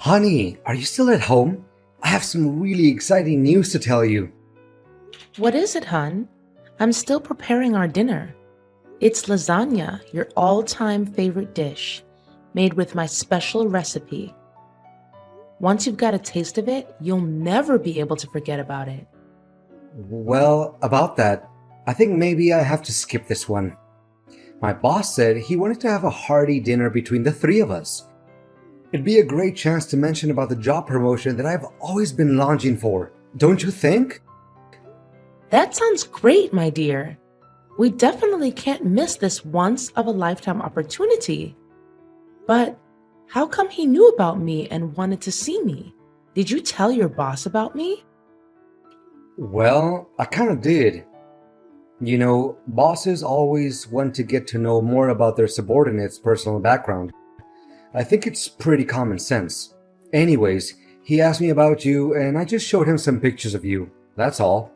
Honey, are you still at home? I have some really exciting news to tell you. What is it, hun? I'm still preparing our dinner. It's lasagna, your all-time favorite dish, made with my special recipe. Once you've got a taste of it, you'll never be able to forget about it. Well, about that, I think maybe I have to skip this one. My boss said he wanted to have a hearty dinner between the three of us. It'd be a great chance to mention about the job promotion that I've always been longing for, don't you think? That sounds great, my dear. We definitely can't miss this once-of-a-lifetime opportunity. But how come he knew about me and wanted to see me? Did you tell your boss about me? Well, I kind of did. You know, bosses always want to get to know more about their subordinates' personal background. I think it's pretty common sense. Anyways, he asked me about you and I just showed him some pictures of you. That's all.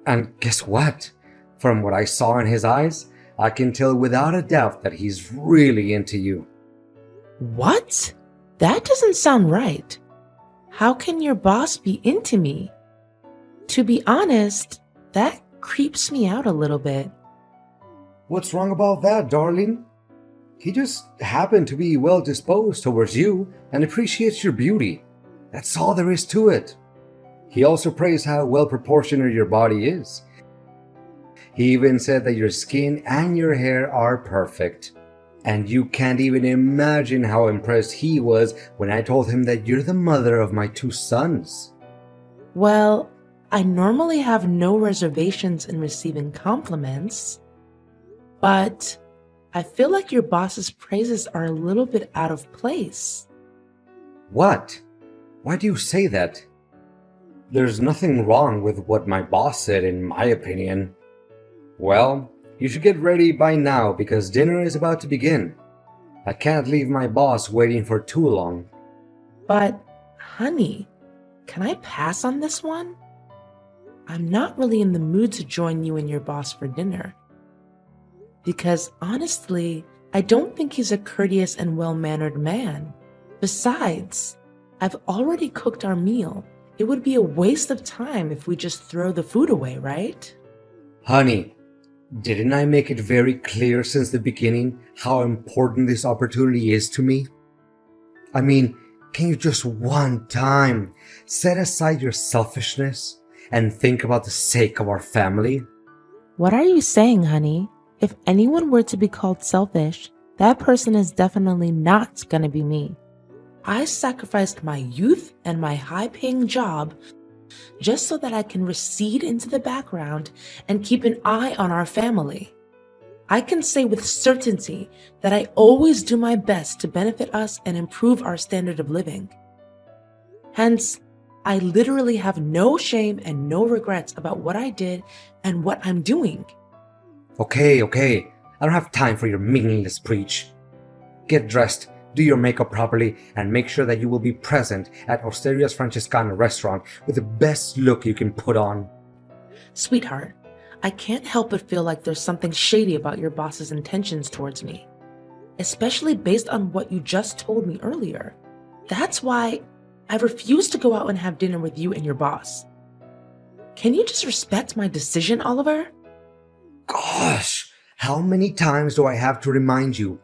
And guess what? From what I saw in his eyes, I can tell without a doubt that he's really into you. What? That doesn't sound right. How can your boss be into me? To be honest, that creeps me out a little bit. What's wrong about that, darling? He just happened to be well disposed towards you and appreciates your beauty. That's all there is to it. He also praised how well proportioned your body is. He even said that your skin and your hair are perfect. And you can't even imagine how impressed he was when I told him that you're the mother of my two sons. Well, I normally have no reservations in receiving compliments, but I feel like your boss's praises are a little bit out of place. What? Why do you say that? There's nothing wrong with what my boss said, in my opinion. Well, you should get ready by now because dinner is about to begin. I can't leave my boss waiting for too long. But, honey, can I pass on this one? I'm not really in the mood to join you and your boss for dinner. Because honestly, I don't think he's a courteous and well-mannered man. Besides, I've already cooked our meal. It would be a waste of time if we just throw the food away, right? Honey, didn't I make it very clear since the beginning how important this opportunity is to me? I mean, can you just one time set aside your selfishness and think about the sake of our family? What are you saying, honey? If anyone were to be called selfish, that person is definitely not gonna be me. I sacrificed my youth and my high-paying job just so that I can recede into the background and keep an eye on our family. I can say with certainty that I always do my best to benefit us and improve our standard of living. Hence, I literally have no shame and no regrets about what I did and what I'm doing. Okay. I don't have time for your meaningless preach. Get dressed, do your makeup properly, and make sure that you will be present at Osteria's Francescana restaurant with the best look you can put on. Sweetheart, I can't help but feel like there's something shady about your boss's intentions towards me, especially based on what you just told me earlier. That's why I refuse to go out and have dinner with you and your boss. Can you just respect my decision, Oliver? Gosh, how many times do I have to remind you?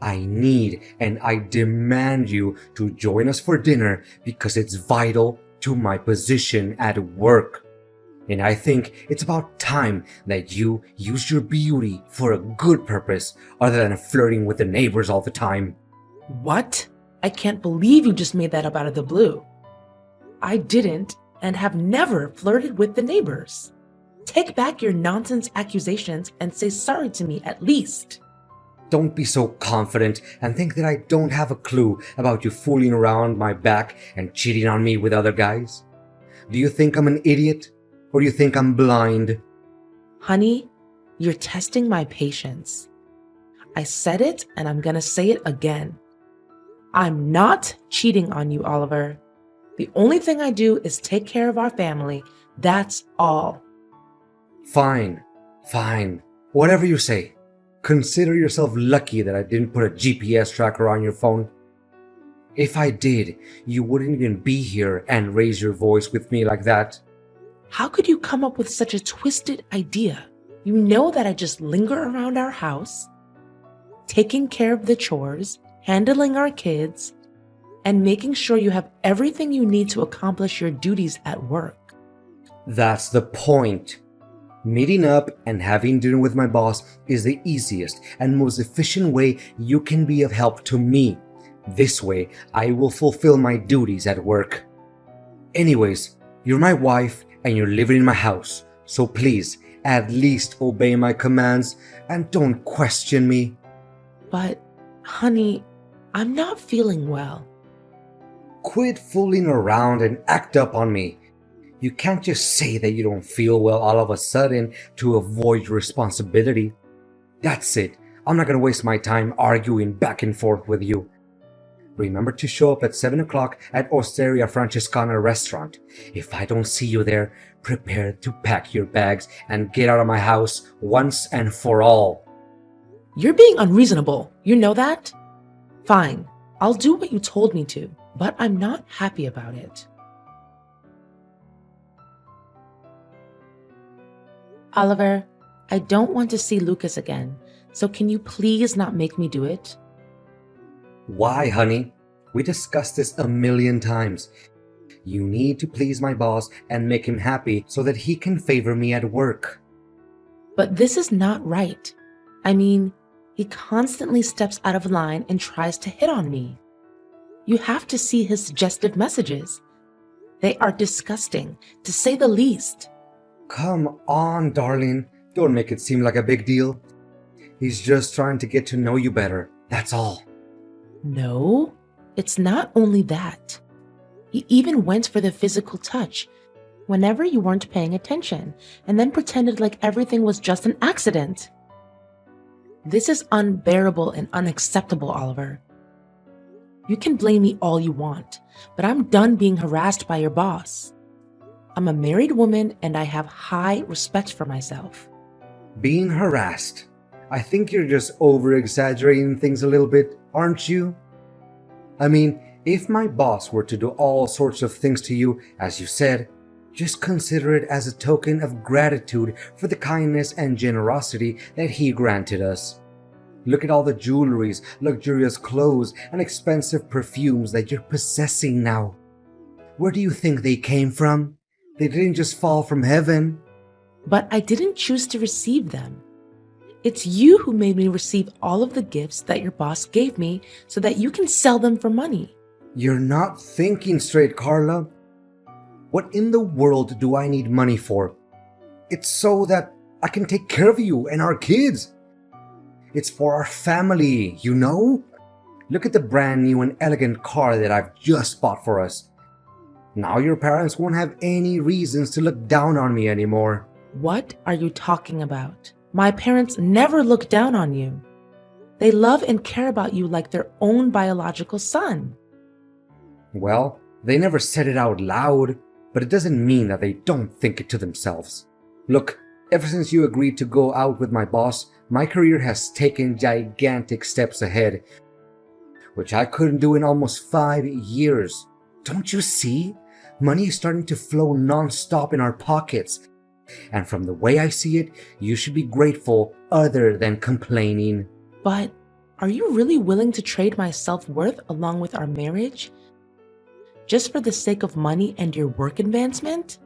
I need and I demand you to join us for dinner because it's vital to my position at work. And I think it's about time that you use your beauty for a good purpose other than flirting with the neighbors all the time. What? I can't believe you just made that up out of the blue. I didn't and have never flirted with the neighbors. Take back your nonsense accusations and say sorry to me at least. Don't be so confident and think that I don't have a clue about you fooling around my back and cheating on me with other guys. Do you think I'm an idiot? Or do you think I'm blind? Honey, you're testing my patience. I said it and I'm gonna say it again. I'm not cheating on you, Oliver. The only thing I do is take care of our family. That's all. Fine. Whatever you say. Consider yourself lucky that I didn't put a GPS tracker on your phone. If I did, you wouldn't even be here and raise your voice with me like that. How could you come up with such a twisted idea? You know that I just linger around our house, taking care of the chores, handling our kids, and making sure you have everything you need to accomplish your duties at work. That's the point. Meeting up and having dinner with my boss is the easiest and most efficient way you can be of help to me. This way, I will fulfill my duties at work. Anyways, you're my wife and you're living in my house, so please, at least obey my commands and don't question me. But, honey, I'm not feeling well. Quit fooling around and act up on me. You can't just say that you don't feel well all of a sudden to avoid responsibility. That's it. I'm not gonna waste my time arguing back and forth with you. Remember to show up at 7 o'clock at Osteria Francescana restaurant. If I don't see you there, prepare to pack your bags and get out of my house once and for all. You're being unreasonable. You know that? Fine, I'll do what you told me to, but I'm not happy about it. Oliver, I don't want to see Lucas again, so can you please not make me do it? Why, honey? We discussed this a million times. You need to please my boss and make him happy so that he can favor me at work. But this is not right. I mean, he constantly steps out of line and tries to hit on me. You have to see his suggestive messages. They are disgusting, to say the least. Come on, darling. Don't make it seem like a big deal. He's just trying to get to know you better. That's all. No, it's not only that. He even went for the physical touch whenever you weren't paying attention and then pretended like everything was just an accident. This is unbearable and unacceptable, Oliver. You can blame me all you want, but I'm done being harassed by your boss. I'm a married woman and I have high respect for myself. Being harassed? I think you're just over-exaggerating things a little bit, aren't you? I mean, if my boss were to do all sorts of things to you, as you said, just consider it as a token of gratitude for the kindness and generosity that he granted us. Look at all the jewelries, luxurious clothes, and expensive perfumes that you're possessing now. Where do you think they came from? They didn't just fall from heaven. But I didn't choose to receive them. It's you who made me receive all of the gifts that your boss gave me so that you can sell them for money. You're not thinking straight, Carla. What in the world do I need money for? It's so that I can take care of you and our kids. It's for our family, you know? Look at the brand new and elegant car that I've just bought for us. Now your parents won't have any reasons to look down on me anymore. What are you talking about? My parents never look down on you. They love and care about you like their own biological son. Well, they never said it out loud, but it doesn't mean that they don't think it to themselves. Look, ever since you agreed to go out with my boss, my career has taken gigantic steps ahead, which I couldn't do in almost 5 years. Don't you see? Money is starting to flow non-stop in our pockets. And from the way I see it, you should be grateful other than complaining. But are you really willing to trade my self-worth along with our marriage? Just for the sake of money and your work advancement?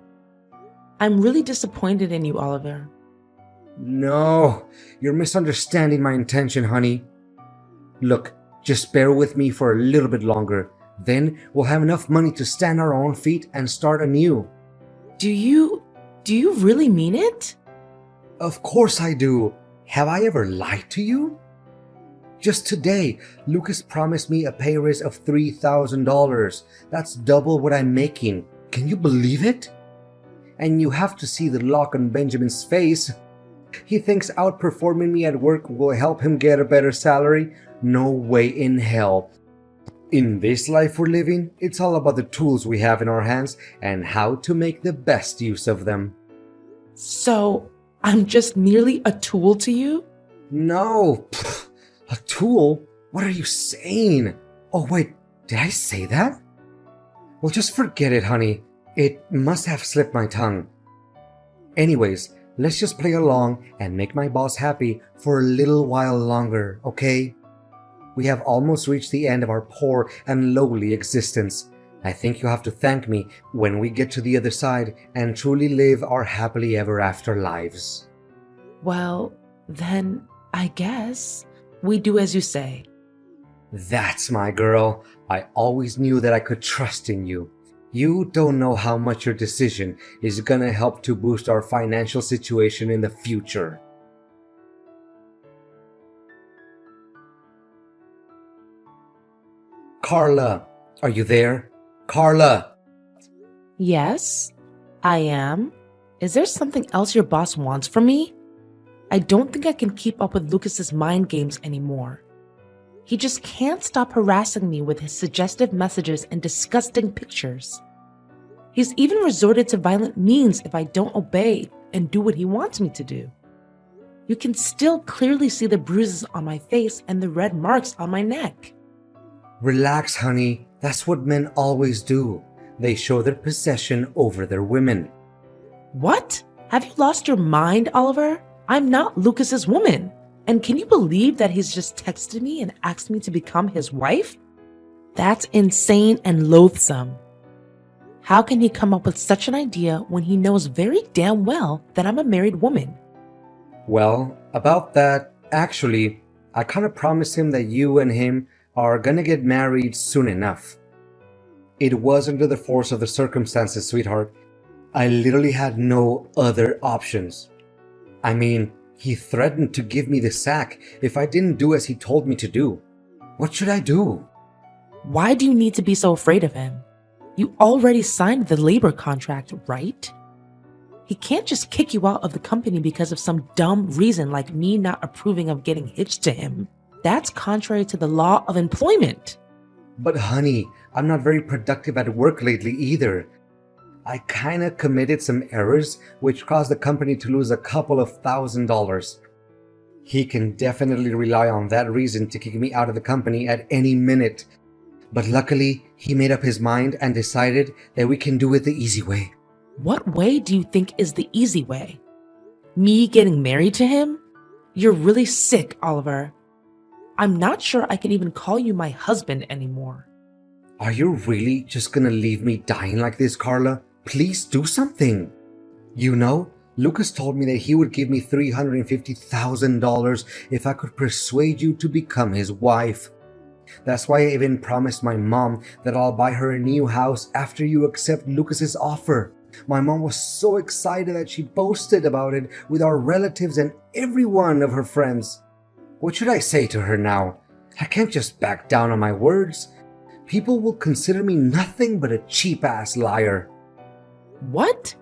I'm really disappointed in you, Oliver. No, you're misunderstanding my intention, honey. Look, just bear with me for a little bit longer. Then we'll have enough money to stand on our own feet and start anew. Do you really mean it? Of course I do. Have I ever lied to you? Just today, Lucas promised me a pay raise of $3,000. That's double what I'm making. Can you believe it? And you have to see the look on Benjamin's face. He thinks outperforming me at work will help him get a better salary? No way in hell. In this life we're living, it's all about the tools we have in our hands and how to make the best use of them. So, I'm just merely a tool to you? No, a tool? What are you saying? Oh wait, Did I say that? Well, just forget it, honey. It must have slipped my tongue. Anyways, let's just play along and make my boss happy for a little while longer, okay? We have almost reached the end of our poor and lowly existence. I think you have to thank me when we get to the other side and truly live our happily ever after lives. Well, then I guess we do as you say. That's my girl. I always knew that I could trust in you. You don't know how much your decision is gonna help to boost our financial situation in the future. Carla, are you there? Carla! Yes, I am. Is there something else your boss wants from me? I don't think I can keep up with Lucas's mind games anymore. He just can't stop harassing me with his suggestive messages and disgusting pictures. He's even resorted to violent means if I don't obey and do what he wants me to do. You can still clearly see the bruises on my face and the red marks on my neck. Relax, honey. That's what men always do. They show their possession over their women. What? Have you lost your mind, Oliver? I'm not Lucas's woman. And can you believe that he's just texted me and asked me to become his wife? That's insane and loathsome. How can he come up with such an idea when he knows very damn well that I'm a married woman? Well, about that, actually, I kind of promised him that you and him are gonna get married soon enough. It was under the force of the circumstances, sweetheart. I literally had no other options. I mean, he threatened to give me the sack if I didn't do as he told me to do. What should I do? Why do you need to be so afraid of him? You already signed the labor contract, right? He can't just kick you out of the company because of some dumb reason like me not approving of getting hitched to him. That's contrary to the law of employment. But honey, I'm not very productive at work lately either. I kinda committed some errors which caused the company to lose a couple of $1,000s. He can definitely rely on that reason to kick me out of the company at any minute. But luckily, he made up his mind and decided that we can do it the easy way. What way do you think is the easy way? Me getting married to him? You're really sick, Oliver. I'm not sure I can even call you my husband anymore. Are you really just gonna leave me dying like this, Carla? Please do something. You know, Lucas told me that he would give me $350,000 if I could persuade you to become his wife. That's why I even promised my mom that I'll buy her a new house after you accept Lucas's offer. My mom was so excited that she boasted about it with our relatives and every one of her friends. What should I say to her now? I can't just back down on my words. People will consider me nothing but a cheap-ass liar. What?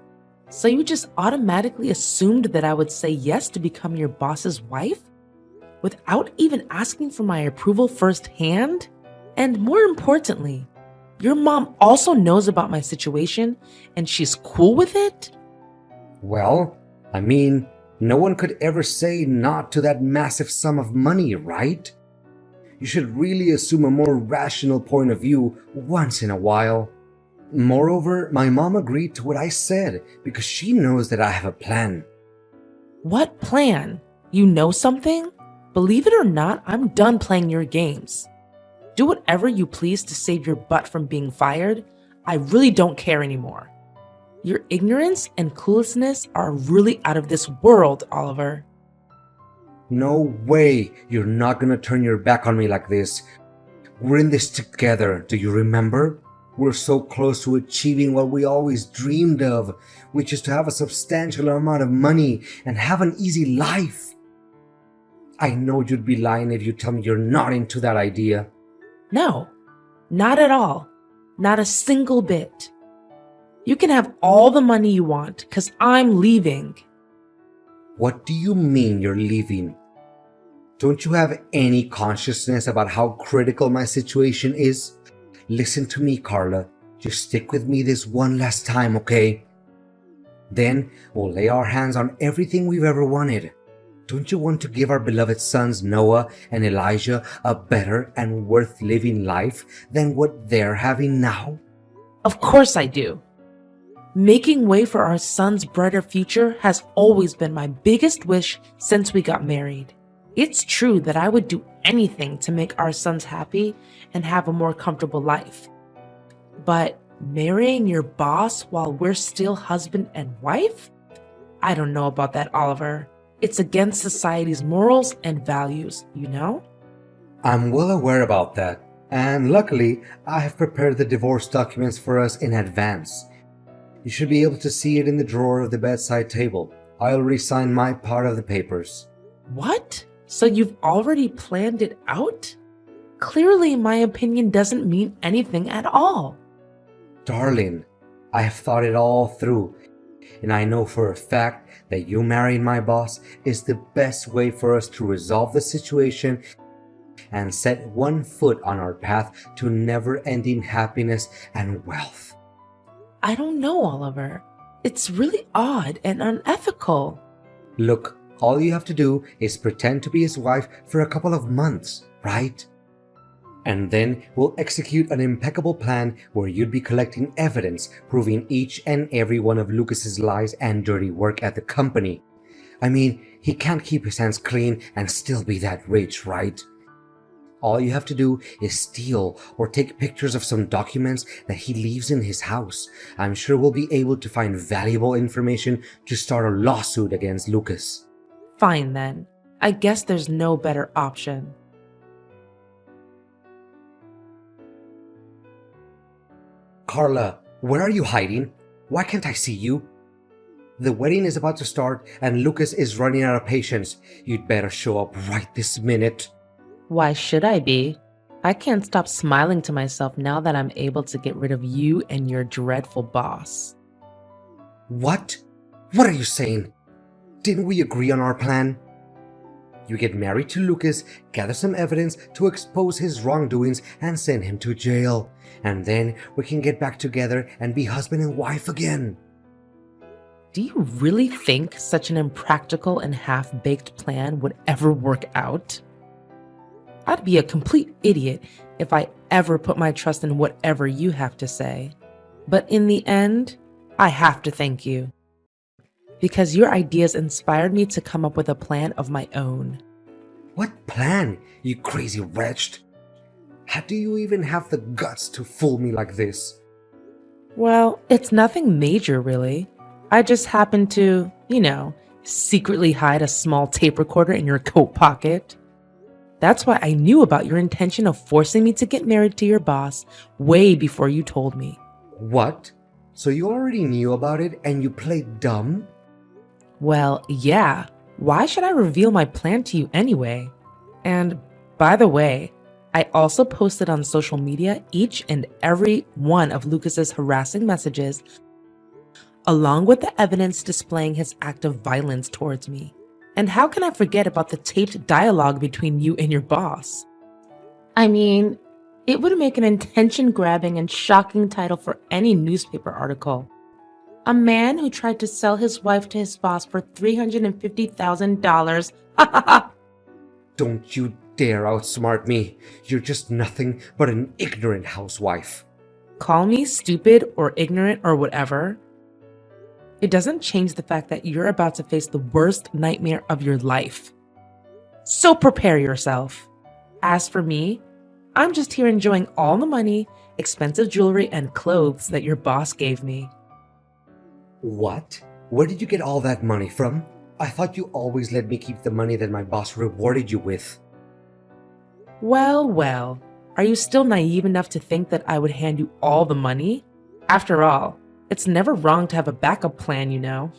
So you just automatically assumed that I would say yes to become your boss's wife? Without even asking for my approval firsthand? And more importantly, your mom also knows about my situation and she's cool with it? Well, I mean, no one could ever say not to that massive sum of money, right? You should really assume a more rational point of view once in a while. Moreover, my mom agreed to what I said because she knows that I have a plan. What plan? You know something? Believe it or not, I'm done playing your games. Do whatever you please to save your butt from being fired. I really don't care anymore. Your ignorance and cluelessness are really out of this world, Oliver. No way you're not gonna turn your back on me like this. We're in this together, do you remember? We're so close to achieving what we always dreamed of, which is to have a substantial amount of money and have an easy life. I know you'd be lying if you tell me you're not into that idea. No, not at all. Not a single bit. You can have all the money you want, because I'm leaving. What do you mean you're leaving? Don't you have any consciousness about how critical my situation is? Listen to me, Carla. Just stick with me this one last time, okay? Then we'll lay our hands on everything we've ever wanted. Don't you want to give our beloved sons Noah and Elijah a better and worth living life than what they're having now? Of course I do. Making way for our son's brighter future has always been my biggest wish since we got married. It's true that I would do anything to make our sons happy and have a more comfortable life. But marrying your boss while we're still husband and wife? I don't know about that, Oliver. It's against society's morals and values, you know? I'm well aware about that, and luckily, I have prepared the divorce documents for us in advance. You should be able to see it in the drawer of the bedside table. I already signed my part of the papers. What? So you've already planned it out? Clearly, my opinion doesn't mean anything at all. Darling, I have thought it all through, and I know for a fact that you marrying my boss is the best way for us to resolve the situation and set one foot on our path to never-ending happiness and wealth. I don't know, Oliver. It's really odd and unethical. Look, all you have to do is pretend to be his wife for a couple of months, right? And then we'll execute an impeccable plan where you'd be collecting evidence proving each and every one of Lucas's lies and dirty work at the company. I mean, he can't keep his hands clean and still be that rich, right? All you have to do is steal or take pictures of some documents that he leaves in his house. I'm sure we'll be able to find valuable information to start a lawsuit against Lucas. Fine then. I guess there's no better option. Carla, where are you hiding? Why can't I see you? The wedding is about to start and Lucas is running out of patience. You'd better show up right this minute. Why should I be? I can't stop smiling to myself now that I'm able to get rid of you and your dreadful boss. What? What are you saying? Didn't we agree on our plan? You get married to Lucas, gather some evidence to expose his wrongdoings, and send him to jail. And then we can get back together and be husband and wife again. Do you really think such an impractical and half-baked plan would ever work out? I'd be a complete idiot if I ever put my trust in whatever you have to say. But in the end, I have to thank you. Because your ideas inspired me to come up with a plan of my own. What plan, you crazy wretch? How do you even have the guts to fool me like this? Well, it's nothing major, really. I just happened to, secretly hide a small tape recorder in your coat pocket. That's why I knew about your intention of forcing me to get married to your boss way before you told me. What? So you already knew about it and you played dumb? Well, yeah. Why should I reveal my plan to you anyway? And by the way, I also posted on social media each and every one of Lucas's harassing messages, along with the evidence displaying his act of violence towards me. And how can I forget about the taped dialogue between you and your boss? I mean, it would make an attention-grabbing and shocking title for any newspaper article. A man who tried to sell his wife to his boss for $350,000. Don't you dare outsmart me. You're just nothing but an ignorant housewife. Call me stupid or ignorant or whatever. It doesn't change the fact that you're about to face the worst nightmare of your life. So prepare yourself. As for me, I'm just here enjoying all the money, expensive jewelry, and clothes that your boss gave me. What? Where did you get all that money from? I thought you always let me keep the money that my boss rewarded you with. Well, are you still naive enough to think that I would hand you all the money? After all, it's never wrong to have a backup plan, you know.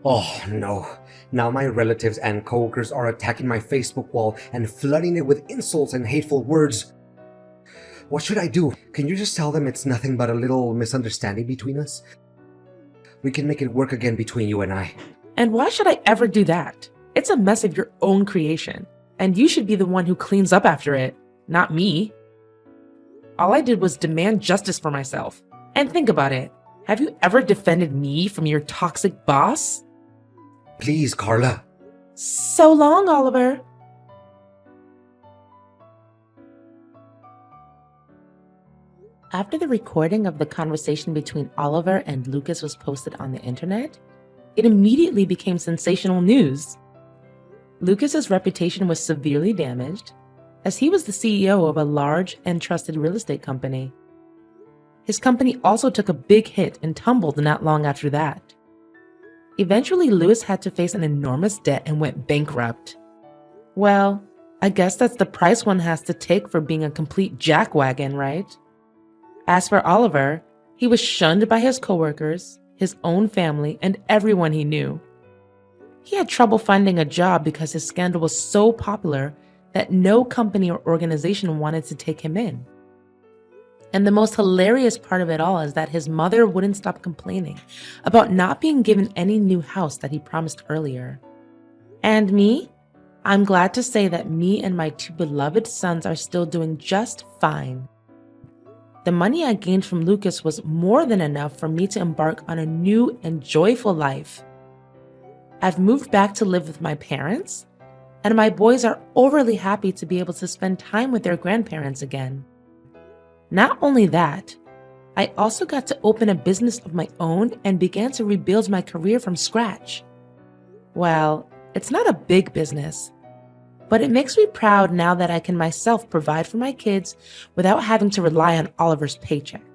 Oh no, now my relatives and coworkers are attacking my Facebook wall and flooding it with insults and hateful words. What should I do? Can you just tell them it's nothing but a little misunderstanding between us? We can make it work again between you and I. And why should I ever do that? It's a mess of your own creation, and you should be the one who cleans up after it, not me. All I did was demand justice for myself. And think about it. Have you ever defended me from your toxic boss? Please, Carla. So long, Oliver. After the recording of the conversation between Oliver and Lucas was posted on the internet, it immediately became sensational news. Lucas's reputation was severely damaged, as he was the CEO of a large and trusted real estate company. His company also took a big hit and tumbled not long after that. Eventually, Louis had to face an enormous debt and went bankrupt. Well, I guess that's the price one has to take for being a complete jackwagon, right? As for Oliver, he was shunned by his coworkers, his own family, and everyone he knew. He had trouble finding a job because his scandal was so popular that no company or organization wanted to take him in. And the most hilarious part of it all is that his mother wouldn't stop complaining about not being given any new house that he promised earlier. And me? I'm glad to say that me and my two beloved sons are still doing just fine. The money I gained from Lucas was more than enough for me to embark on a new and joyful life. I've moved back to live with my parents, and my boys are overly happy to be able to spend time with their grandparents again. Not only that, I also got to open a business of my own and began to rebuild my career from scratch. Well, it's not a big business, but it makes me proud now that I can myself provide for my kids without having to rely on Oliver's paycheck.